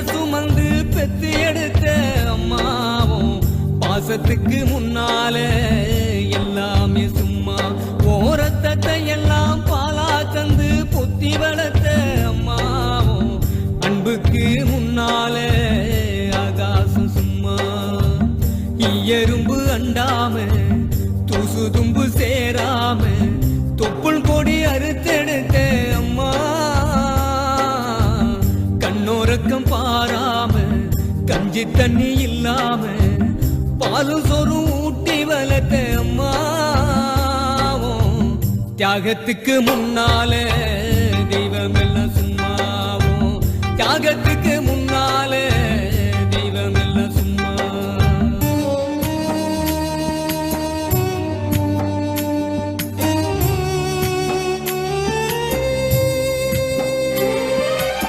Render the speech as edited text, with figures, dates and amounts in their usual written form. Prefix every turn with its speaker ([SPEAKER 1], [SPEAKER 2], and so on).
[SPEAKER 1] சுமந்து பெத்து எடுத்த அம்மாவும் பாசத்துக்கு முன்னால எல்லாமே சும்மா ஓரத்தத்தை எல்லாம் பாலா தந்து பொத்தி வளர்த்த அம்மாவும் அன்புக்கு முன்னால ஆகாசம் சும்மா எறும்பு அண்டாம தூசு தும்பு சேராம தொப்புள் கொடி அறுத்தெடுத்த அம்மா கண்ணோரக்கம் பாராம கஞ்சி தண்ணி இல்லாம பாலும் சொரும் ஊட்டி வளர்த்த அம்மாவும் தியாகத்துக்கு முன்னால தெய்வம் எல்லாம் சும்மாவும் தியாகத்துக்கு